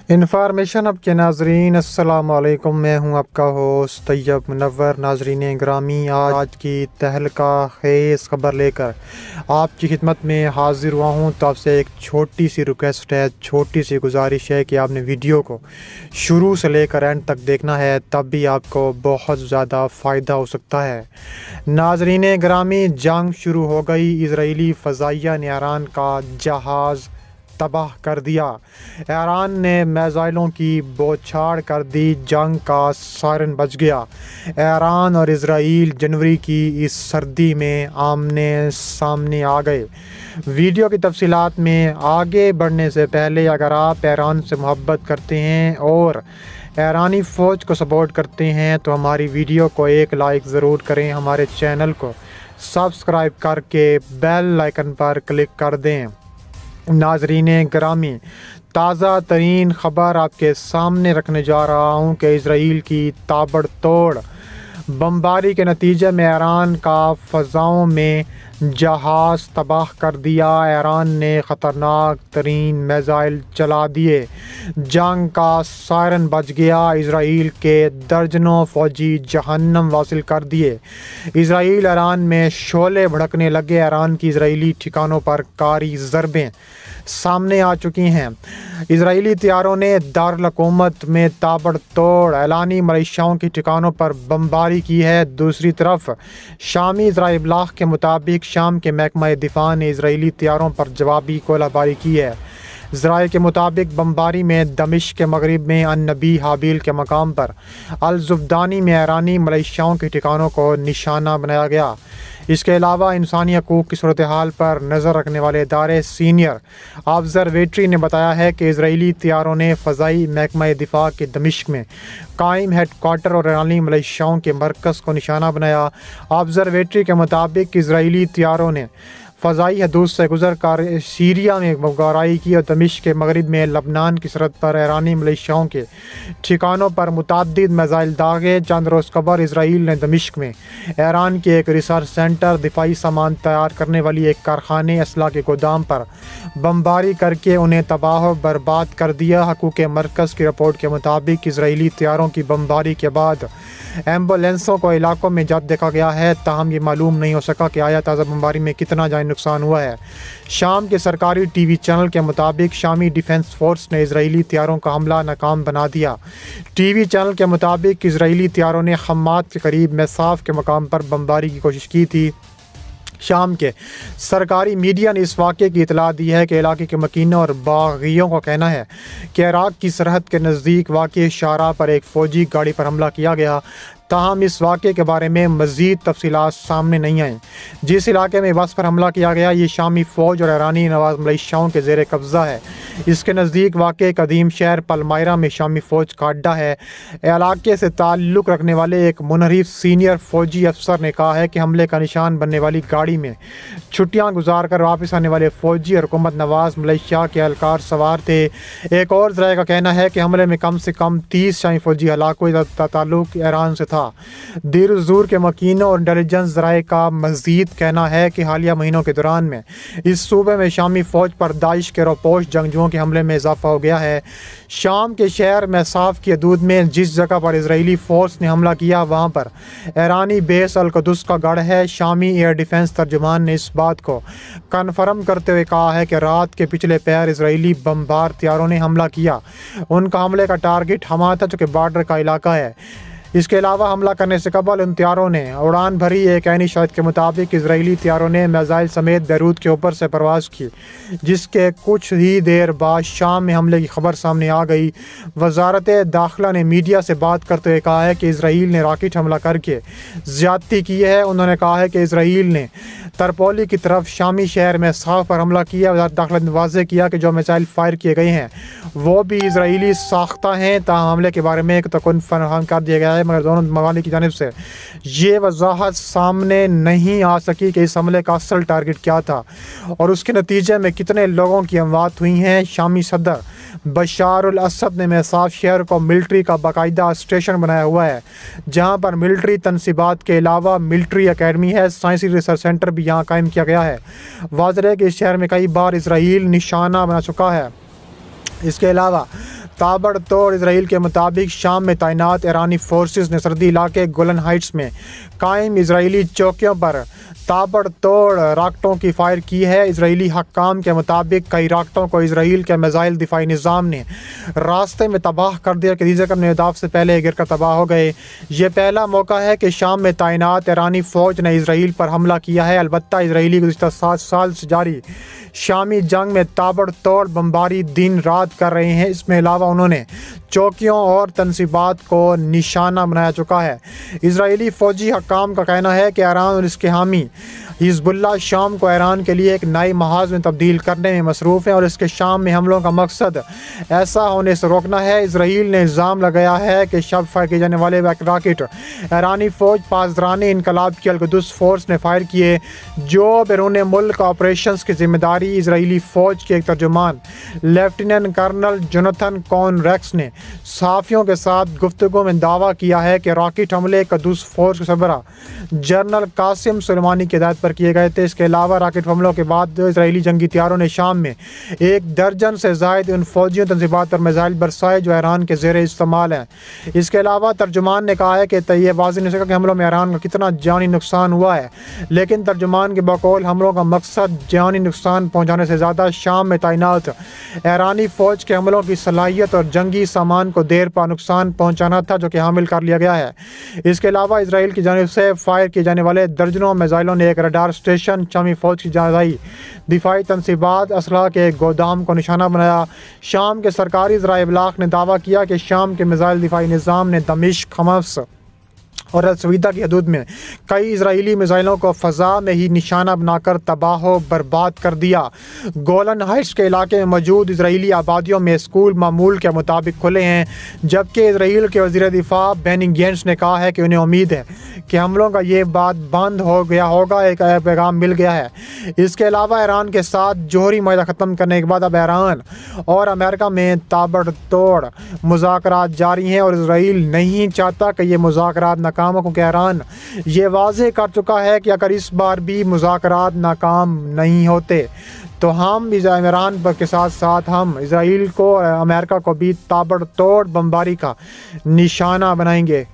Information अब के नाजरीन अस्सलाम वालेकुम। मैं हूं आपका होस्ट तैयब मुनव्वर। नाजरीन ग्रामी, आज की तहलका खेज़ ख़बर लेकर आपकी खिदमत में हाज़िर हुआ हूं। तो आपसे एक छोटी सी रिक्वेस्ट है, छोटी सी गुजारिश है कि आपने वीडियो को शुरू से लेकर एंड तक देखना है, तब भी आपको बहुत ज़्यादा फ़ायदा हो सकता है। नाजरीन ग्रामी, जंग शुरू हो गई। इजरायली फ़ज़ाइया ने ईरान का जहाज़ तबाह कर दिया। ईरान ने मिसाइलों की बौछार कर दी। जंग का सायरन बज गया। ईरान और इजराइल जनवरी की इस सर्दी में आमने सामने आ गए। वीडियो की तफसीलात में आगे बढ़ने से पहले, अगर आप ईरान से मोहब्बत करते हैं और ईरानी फ़ौज को सपोर्ट करते हैं तो हमारी वीडियो को एक लाइक ज़रूर करें। हमारे चैनल को सब्सक्राइब करके बेल आइकन पर क्लिक कर दें। नाजरीन ग्रामी, ताज़ा तरीन ख़बर आपके सामने रखने जा रहा हूँ कि इजराइल की ताबड़तोड़ बमबारी के नतीजे में ईरान का फ़ज़ाओं में जहाज़ तबाह कर दिया। ईरान ने ख़तरनाक तरीन मिसाइल चला दिए। जंग का सायरन बज गया। इजराइल के दर्जनों फ़ौजी जहन्नम वासिल कर दिए। इजराइल ईरान में शोले भड़कने लगे। ईरान की इजरायली ठिकानों पर कारी ज़रबें सामने आ चुकी हैं। इजरायली तैयारों ने दारुल हुकूमत में ताबड़तोड़ एलानी मलेशियाओं के ठिकानों पर बमबारी की है। दूसरी तरफ शामी ज़राए इब्लाग के मुताबिक शाम के महकमा दिफा ने इजरायली तैयारों पर जवाबी गोलाबारी की है। ज़राए के मुताबिक बमबारी में दमिश्क के मगरिब में अन-नबी हाबिल के मकाम पर अल-ज़ुब्दानी में ईरानी मलेशियाओं के ठिकानों को निशाना बनाया गया। इसके अलावा इंसानी हकूक़ की सूरत हाल पर नज़र रखने वाले इदारे सीनियर ऑब्ज़र्वेटरी ने बताया है कि इजरायली तैयारों ने फ़ज़ाई महकमा दिफा के दमिश्क में कायम हेडक्वार्टर और ईरानी मलेशियाओं के मरकज़ को निशाना बनाया। ऑब्ज़र्वेटरी के मुताबिक इजरायली तैयारों ने फ़ज़ाई हदूद से गुजर कर सीरिया में बमबारी की और दमिश्क के मगरिब में लबनान की सरहद पर ईरानी मलेशियाओं के ठिकानों पर मुतअद्दिद मिसाइल दागे। चंद रोज़ कबल इसराइल ने दमिश्क में ईरान के एक रिसर्च सेंटर, दिफाई सामान तैयार करने वाली एक कारखाने, असला के गोदाम पर बमबारी करके उन्हें तबाह बर्बाद कर दिया। हकूक़ मरकज़ की रिपोर्ट के मुताबिक इजरायली तैयारों की बमबारी के बाद एम्बुलेंसों को इलाकों में जद देखा गया है। ताहम ये मालूम नहीं हो सका कि आया ताज़ा बमबारी में कितना जानी नुकसान हुआ है। शाम के सरकारी टीवी चैनल के मुताबिक शामी डिफेंस फोर्स ने इजरायली तैयारों का हमला नाकाम बना दिया। टीवी चैनल के मुताबिक इजरायली तैयारों ने हम्माद के करीब मैसाफ के मकाम पर बमबारी की कोशिश की थी। शाम के सरकारी मीडिया ने इस वाक़े की इतला दी है कि इलाके के मकीनों और बागियों का कहना है कि इराक़ की सरहद के नज़दीक वाक़े शाहराह पर एक फ़ौजी गाड़ी पर हमला किया गया। ताहम इस वाक़े के बारे में मज़ीद तफसीलात सामने नहीं आईं। जिस इलाके में बस पर हमला किया गया ये शामी फ़ौज और ईरानी नवाज़ मलेशियाओं के ज़ेर कब्ज़ा है। इसके नज़दीक वाक़े कदीम शहर पलमायरा में शामी फ़ौज का अड्डा है। इलाके से ताल्लुक़ रखने वाले एक मुनहरिफ सीनियर फ़ौजी अफसर ने कहा है कि हमले का निशान बनने वाली गाड़ी में छुट्टियाँ गुजार कर वापस आने वाले फ़ौजी और हुकूमत नवाज़ मलेशिया के एहलकार सवार थे। एक और ज़राए का कहना है कि हमले में कम से कम 30 शामी फ़ौजी हलाक हुए। ताल्लुक़ ईरान से था। देर ज़ूर के मकीनों और इंटेलिजेंस ज़राए का मज़ीद कहना है कि हालिया महीनों के दौरान में इस सूबे में शामी फ़ौज पर दाइश के रोपोश जंगजुओं के हमले में इजाफा हो गया है। शाम के शहर मैसाफ की हदूद में जिस जगह पर इजरायली फ़ोर्स ने हमला किया वहाँ पर ईरानी बेस अल-कुद्स का गढ़ है। शामी एयर डिफेंस तर्जुमान ने इस बात को कन्फर्म करते हुए कहा है कि रात के पिछले पहर इजरायली बमबार तैयारों ने हमला किया। उनका हमले का टारगेट हमा था, जो कि बॉर्डर का इलाका है। इसके अलावा हमला करने से कबल उन तैयारों ने उड़ान भरी। एक ऐनी शहद के मुताबिक इजरायली तैयारों ने मिसाइल समेत बैरूत के ऊपर से परवाज़ की, जिसके कुछ ही देर बाद शाम में हमले की खबर सामने आ गई। वजारत दाखिला ने मीडिया से बात करते हुए कहा है कि इजराइल ने रॉकेट हमला करके ज़्यादती की है। उन्होंने कहा है कि इजराइल ने तरपोली की तरफ शामी शहर में साफ पर हमला किया। वजारत दाखिला ने वाज़ेह किया कि जो मिसाइल फायर किए गए हैं वो भी इजरायली साख्ता हैं। ताहम हमले के बारे में एक तकन फराहम कर दिया गया है, मगर दोनों ममालिक की जानिब से ये वजाहत सामने नहीं आ सकी कि इस हमले का असल टारगेट क्या था और उसके नतीजे में कितने लोगों की अमवात हुई हैं। शामी सदर बशार अल असद ने मैसाफ शहर को मिलिट्री का बाकायदा स्टेशन बनाया हुआ है, जहाँ पर मिलिट्री तनसीबात के अलावा मिलिट्री अकेडमी है। साइंसी रिसर्च सेंटर भी यहाँ कायम किया गया है। वाज़ेह है कि इस शहर में कई बार इसराइल निशाना बना चुका है। इसके अलावा ताबड़तोड़ इसराइल के मुताबिक शाम में तैनात ईरानी फोर्सेस ने सरहदी इलाके गोलन हाइट्स में कायम इसराइली चौकियों पर ताबड़तोड़ रॉकेटों की फायर की है। इसराइली हक्काम के मुताबिक कई रॉकेटों को इसराइल के मिसाइल दिफाई निज़ाम ने रास्ते में तबाह कर दिया कि दीजिए अपने अहदाफ से पहले गिर कर तबाह हो गए। ये पहला मौका है कि शाम में तैनात ईरानी फ़ौज ने इसराइल पर हमला किया है। अलबत्ता इसराइली गुज़िश्ता 7 साल से जारी शामी जंग में ताबड़तोड़ बमबारी दिन रात कर रहे हैं। इसमें अलावा उन्होंने चौकियों और तनसीबात को निशाना बनाया चुका है। इसराइली फ़ौजी हकाम का कहना है कि ईरान और इसके हामी हिजबुल्लाह शाम को ईरान के लिए एक नए महाज में तब्दील करने में मसरूफ़ है और इसके शाम में हमलों का मकसद ऐसा होने से रोकना है। इसराइल ने इल्ज़ाम लगाया है कि शब फायर किए जाने वाले रॉकेट ईरानी फ़ौज पासदारान इनकलाब की अल-कुद्स फोर्स ने फायर किए, जो बैरून मुल्क ऑपरेशन की जिम्मेदारी इसराइली फ़ौज के एक तर्जुमान लेफ्टिनेंट कर्नल जोनाथन कॉनरेक्स ने सहाफ़ियों के साथ गुफ्तगू में दावा किया है कि रॉकेट हमले कुद्स फोर्स के सरबराह जनरल कासिम सुलेमानी की हिदायत पर किए गए थे। इसके अलावा रॉकेट हमलों के बाद इसराइली जंगी तैयारों ने शाम में 1 दर्जन से ज़ायद उन फौजियों तंजीबात पर मिसाइल बरसाए जो ईरान के ज़ेर इस्तेमाल हैं। इसके अलावा तर्जुमान ने कहा है कि ये वाज़ेह नहीं हो सका कि हमलों में ईरान का कितना जानी नुकसान हुआ है, लेकिन तर्जुमान के बकौल हमलों का मकसद जानी नुकसान पहुँचाने से ज़्यादा शाम में तैनात ईरानी फ़ौज के हमलों की सलाहियत और जंगी सामान को देर पर नुकसान पहुँचाना था, जो कि हामिल कर लिया गया है। इसके अलावा इसराइल की जानिब से फायर किए जाने वाले दर्जनों मिसाइलों ने एक रडार स्टेशन, शामी फ़ौज की जायदाई दिफाई तनसीबात, असलहा के गोदाम को निशाना बनाया। शाम के सरकारी ज़राए इब्लाग ने दावा किया कि शाम के मिसाइल दिफाई निज़ाम ने दमिश्क, हम्स और अल-सवीदा की हदूद में कई इजरायली मिसाइलों को फ़ज़ा में ही निशाना बनाकर तबाह बर्बाद कर दिया। गोलन हाइट्स के इलाके में मौजूद इजरायली आबादियों में स्कूल मामूल के मुताबिक खुले हैं, जबकि इसराइल के वज़ीर दिफा बेनी गैंट्स ने कहा है कि उन्हें उम्मीद है कि हमलों का ये बात बंद हो गया होगा, एक पैगाम मिल गया है। इसके अलावा ईरान के साथ जोहरी माहिदा ख़त्म करने के बाद अब ईरान और अमेरिका में ताबड़तोड़ मुज़ाकरात जारी हैं और इसराइल नहीं चाहता कि ये मुज़ाकरात नाकाम हो, क्योंकि ईरान ये वाज़ेह कर चुका है कि अगर इस बार भी मुज़ाकरात नाकाम नहीं होते तो हम ईरान के साथ साथ हम इसराइल को, अमेरिका को भी ताबड़तोड़ बमबारी का निशाना बनाएंगे।